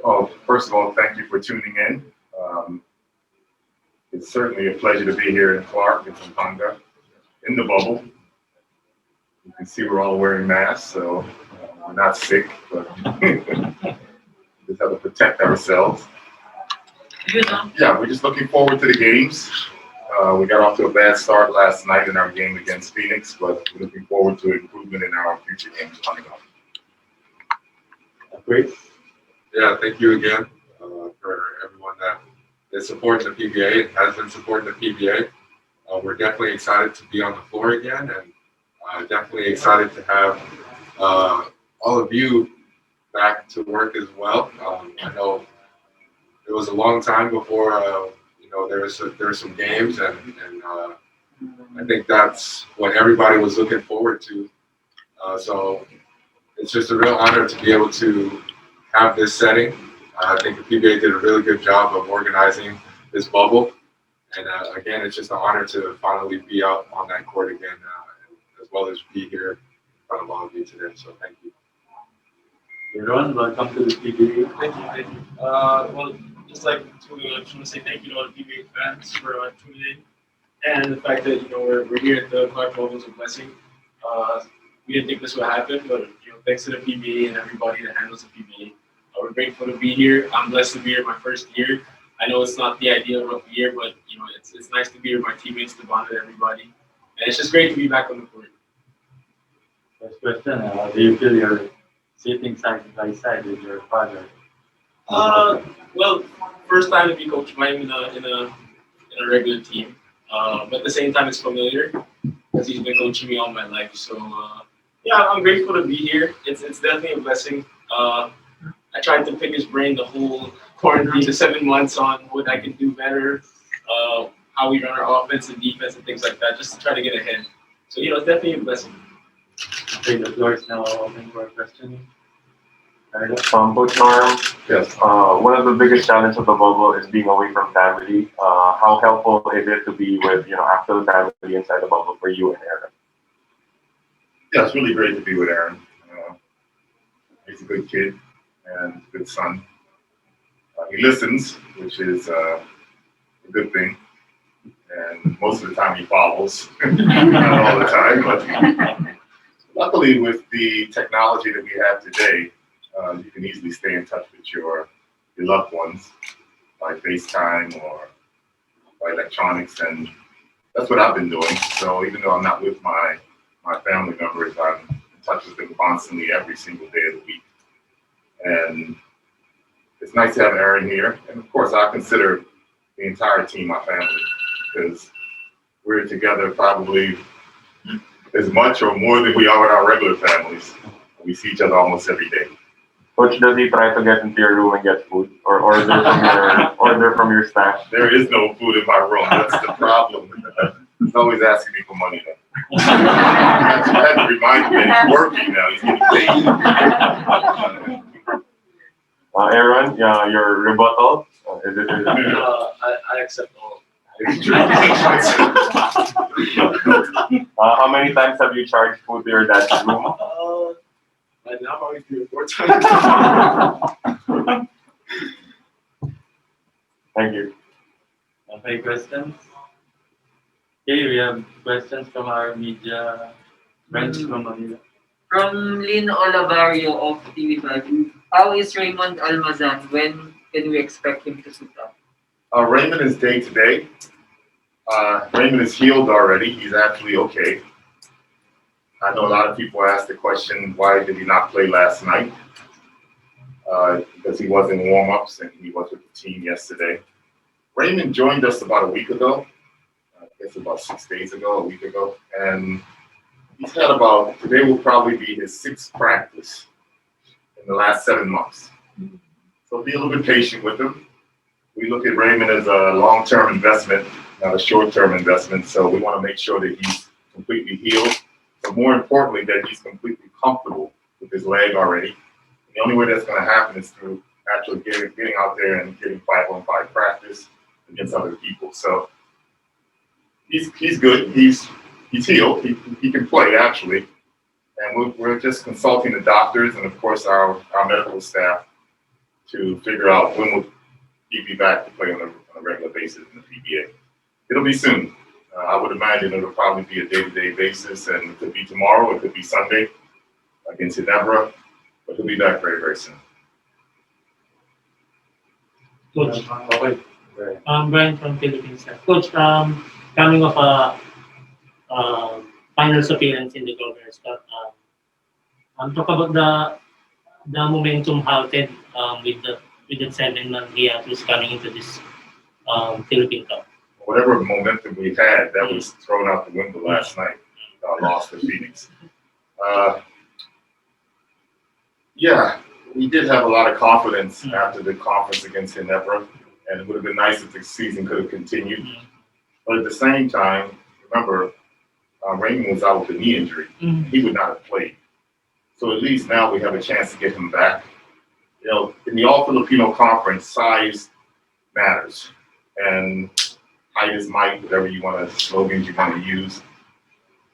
Oh, first of all, thank you for tuning in. Um, it's certainly a pleasure to be here in Clark and Pampanga in the bubble. You can see we're all wearing masks, so we're not sick, but we just have to protect ourselves. Yeah, we're just looking forward to the games. We got off to a bad start last night in our game against Phoenix, but we're looking forward to improvement in our future games coming up. Great. Yeah, thank you again for everyone that is supporting the PBA and has been supporting the PBA. We're definitely excited to be on the floor again, and definitely excited to have all of you back to work as well. I know it was a long time before there were some games, and I think that's what everybody was looking forward to. So it's just a real honor to be able to have this setting. I think the PBA did a really good job of organizing this bubble. And again, it's just an honor to finally be out on that court again, as well as be here in front of all of you today. So thank you. Biruan, welcome to the PBA. Thank you, thank you. Well, just like to just want to say thank you to all the PBA fans for tuning in, and the fact that we're here at the Clark Bubble is a blessing. We didn't think this would happen, but thanks to the PBA and everybody that handles the PBA, we're grateful to be here. I'm blessed to be here my first year. I know it's not the ideal of the year, but it's nice to be with my teammates, to bond with everybody, and it's just great to be back on the court. First question: do you feel you're sitting side by side with your father? Well, first time to be coached by him in a regular team, but at the same time it's familiar because he's been coaching me all my life. So yeah, I'm grateful to be here. It's definitely a blessing. I tried to pick his brain the whole quarantine, the 7 months, on what I can do better, how we run our offense and defense and things like that, just to try to get ahead. So it's definitely a blessing. Okay, the floor is now open for questioning. Coach Norm, yes. One of the biggest challenges of the bubble is being away from family. How helpful is it to be with actual family inside the bubble for you and Aaron? Yeah, it's really great to be with Aaron. He's a good kid and a good son. He listens, which is a good thing. And most of the time he follows, not all the time. But luckily, with the technology that we have today, you can easily stay in touch with your loved ones by FaceTime or by electronics, and that's what I've been doing. So even though I'm not with my family members, I'm in touch with them constantly every single day of the week. And it's nice to have Aaron here. And of course, I consider the entire team my family, because we're together probably as much or more than we are with our regular families. We see each other almost every day. Coach, does he try to get into your room and get food, or order from your stash? There is no food in my room. That's the problem. He's always asking me for money now. I had to remind him that he's working now. He's getting paid. Aaron, your rebuttal? I accept all. It's true. How many times have you charged food to your dad's room? Right now, probably 3 or 4 times. Thank you. Okay, questions? Okay, we have questions from our media friends from Manila. From Lynn Olavarrio of TV5, how is Raymond Almazan? When can we expect him to suit up? Raymond is day to day. Raymond is healed already. He's actually okay. I know a lot of people ask the question, why did he not play last night? Because he was in warm-ups and he was with the team yesterday. Raymond joined us about a week ago. I guess about 6 days ago, a week ago. And he's had today will probably be his 6th practice in the last 7 months. So be a little bit patient with him. We look at Raymond as a long-term investment, not a short-term investment. So we want to make sure that he's completely healed, but more importantly, that he's completely comfortable with his leg already. And the only way that's going to happen is through actually getting out there and getting 5-on-5 practice against other people. So he's good. He's healed. He can play actually, and we're just consulting the doctors and of course our medical staff to figure out when will he be back to play on a regular basis in the PBA. It'll be soon. I would imagine it'll probably be a day-to-day basis, and it could be tomorrow, it could be Sunday against Ginebra, but he'll be back very, very soon. Coach, Okay. Brian from Philippines. Coach, coming off a finals appearance in the Governor's Cup, talk about the momentum halted with the 7-man hiatus coming into this Philippine Cup. Whatever momentum we had, that was thrown out the window last night. Lost to Phoenix. Yeah, we did have a lot of confidence after the conference against Ginebra, and it would have been nice if the season could have continued. But at the same time, remember, Raymond was out with a knee injury. He would not have played. So at least now we have a chance to get him back. You know, in the All-Filipino Conference, size matters. And height is might, whatever you want to, slogans you want to use.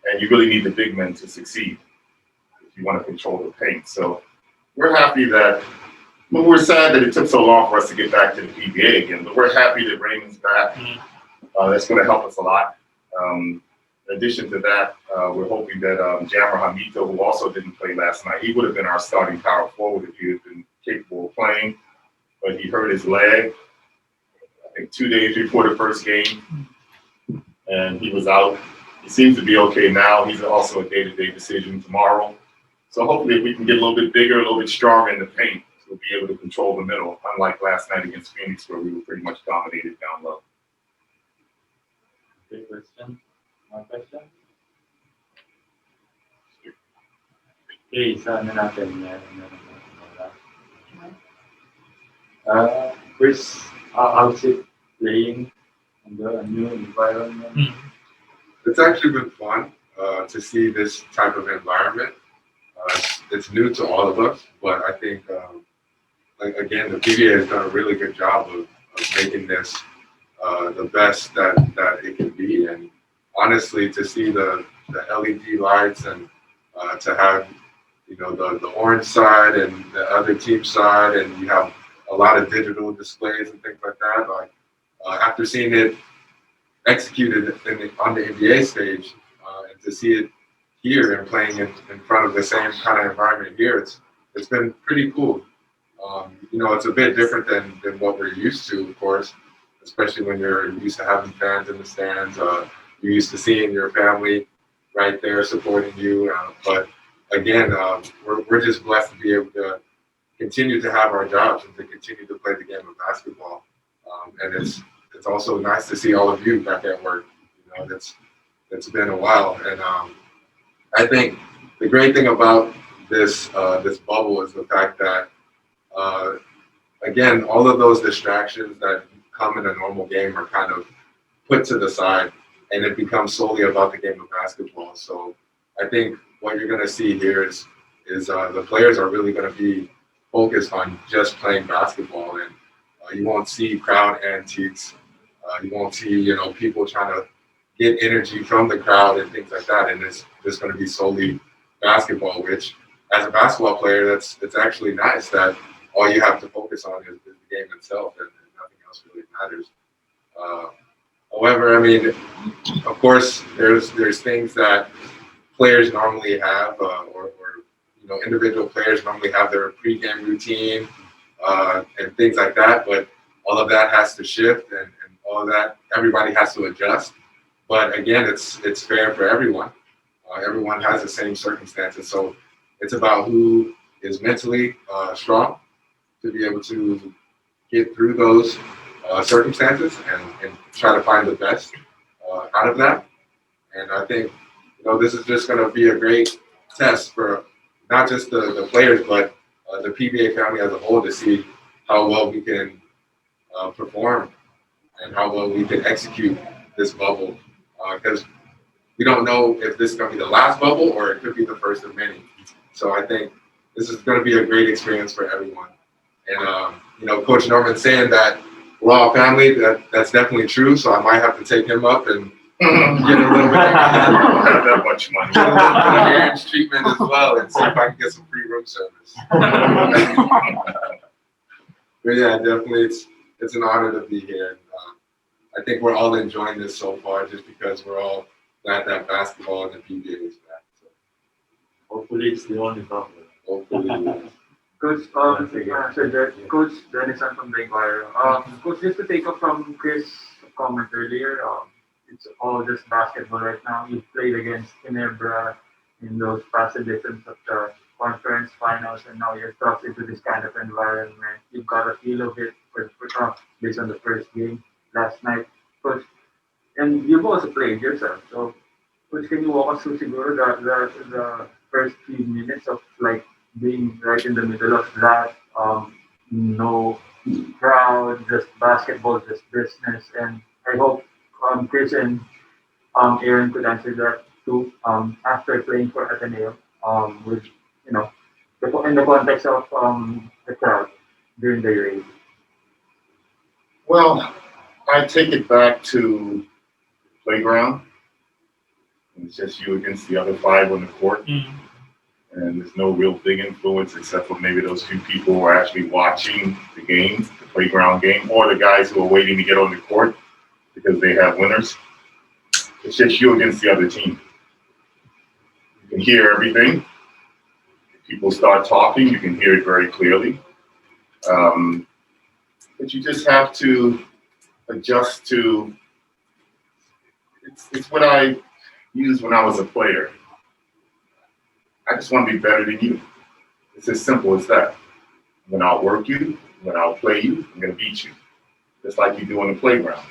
And you really need the big men to succeed if you want to control the paint. So we're happy that, well, we're sad that it took so long for us to get back to the PBA again, but we're happy that Raymond's back. That's going to help us a lot. In addition to that, we're hoping that Jammer Hamito, who also didn't play last night, he would have been our starting power forward if he had been capable of playing, but he hurt his leg, I think 2 days before the first game, and he was out. He seems to be okay now. He's also a day-to-day decision tomorrow. So hopefully if we can get a little bit bigger, a little bit stronger in the paint, we'll be able to control the middle, unlike last night against Phoenix where we were pretty much dominated down low. Good question. More question? Okay, sana natin Chris, how's it playing in the new environment? It's actually been fun to see this type of environment. It's new to all of us, but I think, like, again, the PBA has done a really good job of making this the best that it can be. And honestly, to see the LED lights and to have, you know, the orange side and the other team side, and you have a lot of digital displays and things like that. Like after seeing it executed on the NBA stage, and to see it here and playing in front of the same kind of environment here, it's been pretty cool. You know, it's a bit different than what we're used to, of course, especially when you're used to having fans in the stands. You're used to seeing your family right there supporting you. But again, we're just blessed to be able to continue to have our jobs and to continue to play the game of basketball. And it's also nice to see all of you back at work. You know, it's been a while, and I think the great thing about this bubble is the fact that again, all of those distractions that come in a normal game are kind of put to the side, and it becomes solely about the game of basketball. So I think what you're going to see here is the players are really going to be focused on just playing basketball, and you won't see crowd antiques. You won't see, you know, people trying to get energy from the crowd and things like that. And it's just going to be solely basketball, which as a basketball player, it's actually nice that all you have to focus on is the game itself, and nothing else really matters. However, I mean, of course, there's things that players normally have, or you know, individual players normally have their pregame routine and things like that. But all of that has to shift, and all of that, everybody has to adjust. But again, it's fair for everyone. Everyone has the same circumstances, so it's about who is mentally strong to be able to get through those circumstances and try to find the best out of that. And I think, you know, this is just going to be a great test for not just the players, but the PBA family as a whole, to see how well we can perform and how well we can execute this bubble. Because we don't know if this is going to be the last bubble or it could be the first of many. So I think this is going to be a great experience for everyone. And, you know, Coach Norman saying that we're all family, that's definitely true. So I might have to take him up and get a little bit Not that much money. get a little bit of marriage treatment as well, and see if I can get some free room service. But yeah, definitely, it's an honor to be here. And, I think we're all enjoying this so far, just because we're all glad that basketball and the PBA is back. So Hopefully, it's the only problem. hopefully, Coach, Coach Denison from the Inquirer. Coach, just to take up from Chris' comment earlier, it's all just basketball right now. You've played against Ginebra in those past editions of the conference finals, and now you're thrust into this kind of environment. You've got a feel of it based on the first game last night. Coach, and you've also played yourself. So, Coach, can you walk us through siguro the first few minutes of like being right in the middle of that, no crowd, just basketball, just business, and I hope Chris and Aaron could answer that too. After playing for Ateneo, with in the context of the crowd during the race. Well, I take it back to playground. It's just you against the other 5 on the court. And there's no real big influence except for maybe those few people who are actually watching the game, the playground game, or the guys who are waiting to get on the court because they have winners. It's just you against the other team. You can hear everything. If people start talking, you can hear it very clearly. But you just have to adjust to, it's what I used when I was a player. I just want to be better than you. It's as simple as that. I'm going to outwork you. I'm going to outplay you. I'm going to beat you. Just like you do on the playground.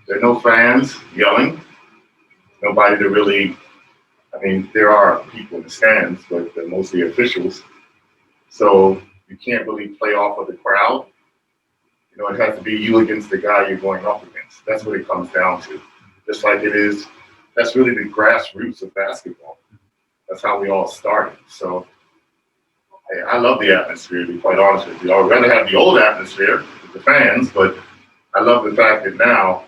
There are no fans yelling. Nobody to really, I mean, there are people in the stands, but they're mostly officials. So you can't really play off of the crowd. You know, it has to be you against the guy you're going up against. That's what it comes down to. Just like it is, that's really the grassroots of basketball. That's how we all started. So I love the atmosphere, to be quite honest with you. I would rather have the old atmosphere with the fans, but I love the fact that now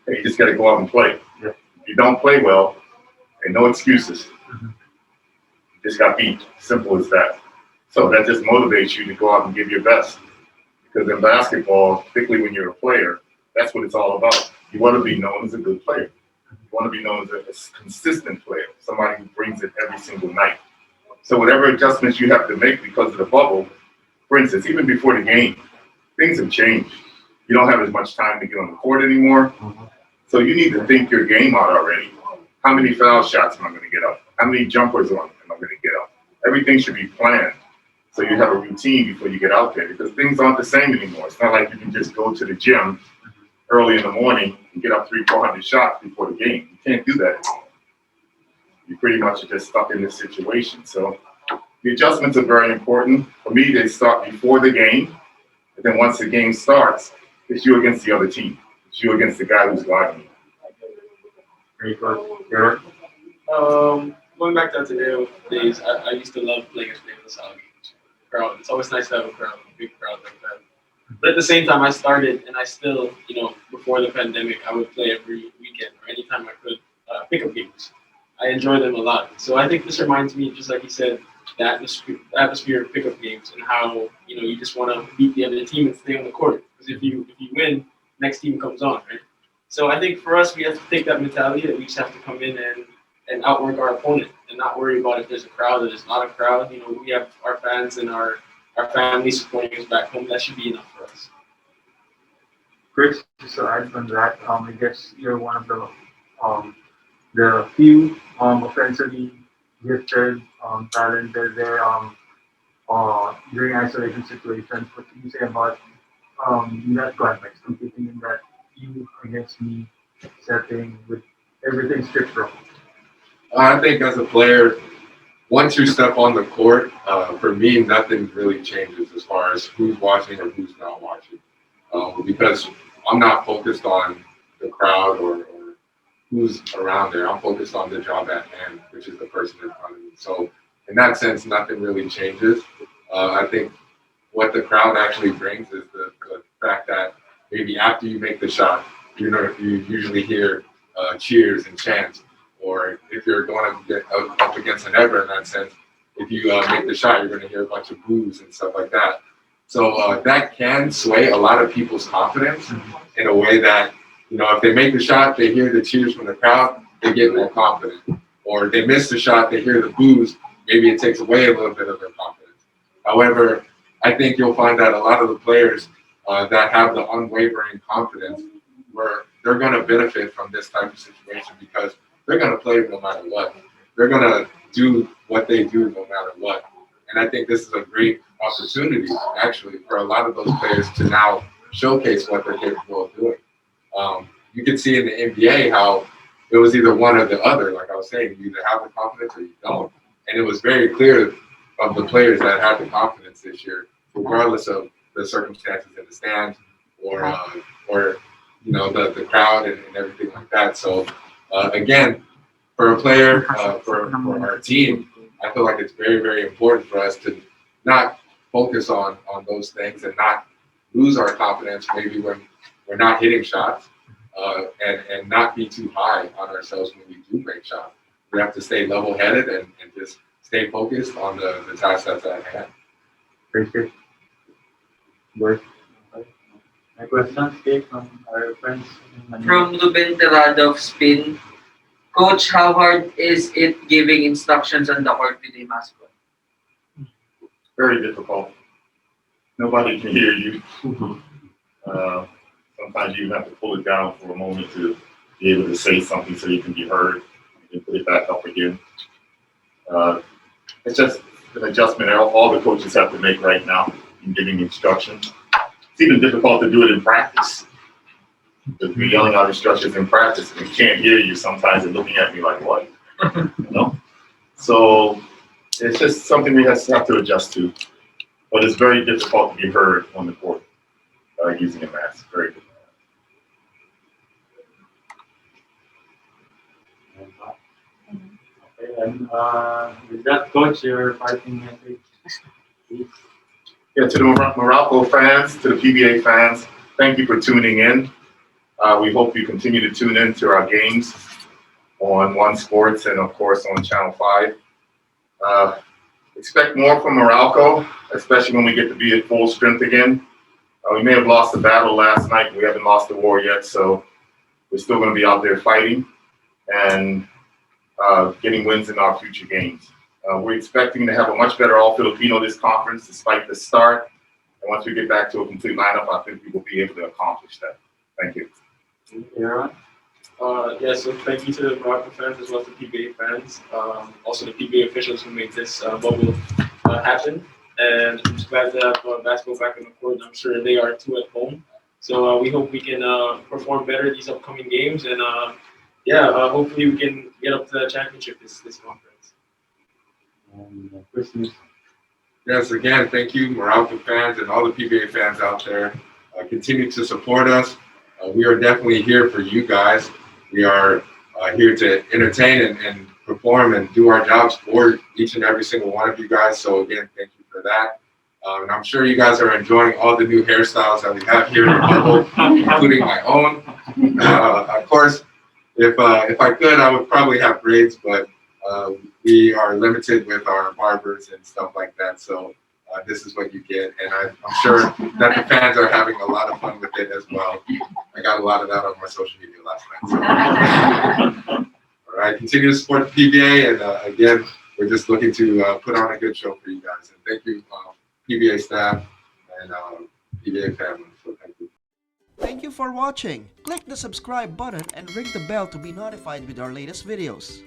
you just got to go out and play. If you don't play well, and no excuses. You just got beat. Simple as that. So that just motivates you to go out and give your best. Because in basketball, particularly when you're a player, that's what it's all about. You want to be known as a good player. You want to be known as a consistent player, somebody who brings it every single night. So whatever adjustments you have to make because of the bubble, for instance, even before the game, things have changed. You don't have as much time to get on the court anymore. So you need to think your game out already. How many foul shots am I going to get up? How many jumpers am I going to get up? Everything should be planned. So you have a routine before you get out there because things aren't the same anymore. It's not like you can just go to the gym early in the morning and get up 300-400 shots before the game. You can't do that anymore. You pretty much are just stuck in this situation. So the adjustments are very important. For me, they start before the game. And then once the game starts, it's you against the other team. It's you against the guy who's guarding you. Very good. Aaron? Going back to Ateneo days, I used to love playing against the South crowd. It's always nice to have a crowd, a big crowd like that. But at the same time, I started, and I still, before the pandemic, I would play every weekend or anytime I could, pickup games. I enjoy them a lot. So I think this reminds me, just like you said, the atmosphere of pickup games and how, you just want to beat the other team and stay on the court. Because if you win, next team comes on, right? So I think for us, we have to take that mentality that we just have to come in and outwork our opponent and not worry about if there's a crowd or there's not a crowd. We have our fans and our family supporting us back home. That should be enough for us. Chris, just to add on that, I guess you're one of the few offensively gifted, talented there during isolation situations. What can you say about in that context, competing in that you against me setting with everything strict from? I think as a player, once you step on the court, for me, nothing really changes as far as who's watching or who's not watching. Because I'm not focused on the crowd or who's around there. I'm focused on the job at hand, which is the person in front of me. So in that sense, nothing really changes. I think what the crowd actually brings is the fact that maybe after you make the shot, you usually hear cheers and chants. Or if you're going to get up against an ever in that sense, if you make the shot, you're going to hear a bunch of boos and stuff like that. So that can sway a lot of people's confidence in a way that, you know, if they make the shot, they hear the cheers from the crowd, they get more confident. Or they miss the shot, they hear the boos, maybe it takes away a little bit of their confidence. However, I think you'll find that a lot of the players that have the unwavering confidence, where they're going to benefit from this type of situation because they're going to play no matter what. They're going to do what they do no matter what. And I think this is a great opportunity, actually, for a lot of those players to now showcase what they're capable of doing. You can see in the NBA how it was either one or the other. Like I was saying, you either have the confidence or you don't. And it was very clear of the players that had the confidence this year, regardless of the circumstances in the stands or you know, the crowd and everything like that. So again, for a player, for our team, I feel like it's very, very important for us to not focus on those things and not lose our confidence maybe when we're not hitting shots and not be too high on ourselves when we do make shots. We have to stay level-headed and just stay focused on the task that's at hand. Great, great. Work. My questions came from our friends. From Ruben Terrado of Spin, Coach, how hard is it giving instructions on the court with a mascot? Very difficult. Nobody can hear you. Sometimes you have to pull it down for a moment to be able to say something so you can be heard and put it back up again. It's just an adjustment all the coaches have to make right now in giving instructions. It's even difficult to do it in practice. Because we're yelling out instructions in practice and they can't hear you. Sometimes they're looking at me like, what? You know? So it's just something we have to adjust to. But it's very difficult to be heard on the court using a mask. Very difficult. Okay, and with that, Coach, your parting message, please. Yeah, to the Meralco fans, to the PBA fans, thank you for tuning in. We hope you continue to tune in to our games on One Sports and, of course, on Channel 5. Expect more from Meralco, especially when we get to be at full strength again. We may have lost the battle last night. We haven't lost the war yet, so we're still going to be out there fighting and getting wins in our future games. We're expecting to have a much better All-Filipino this conference despite the start. And once we get back to a complete lineup, I think we will be able to accomplish that. Thank you. Biruan? Yeah, so thank you to the Meralco fans as well as the PBA fans, also the PBA officials who made this bubble happen. And I'm just glad to have basketball back on the court. I'm sure they are too at home. So we hope we can perform better these upcoming games. And hopefully we can get up to the championship this conference. Christmas. Yes, again, thank you, Meralco fans and all the PBA fans out there. Continue to support us. We are definitely here for you guys. We are here to entertain and perform and do our jobs for each and every single one of you guys. So again, thank you for that. And I'm sure you guys are enjoying all the new hairstyles that we have here in the bubble, including my own. Of course, if I could, I would probably have braids, but we are limited with our barbers and stuff like that. So this is what you get. And I'm sure that the fans are having a lot of fun with it as well. I got a lot of that on my social media last night. So. All right, continue to support the PBA. And again, we're just looking to put on a good show for you guys. And thank you, PBA staff and PBA family. So thank you. Thank you for watching. Click the subscribe button and ring the bell to be notified with our latest videos.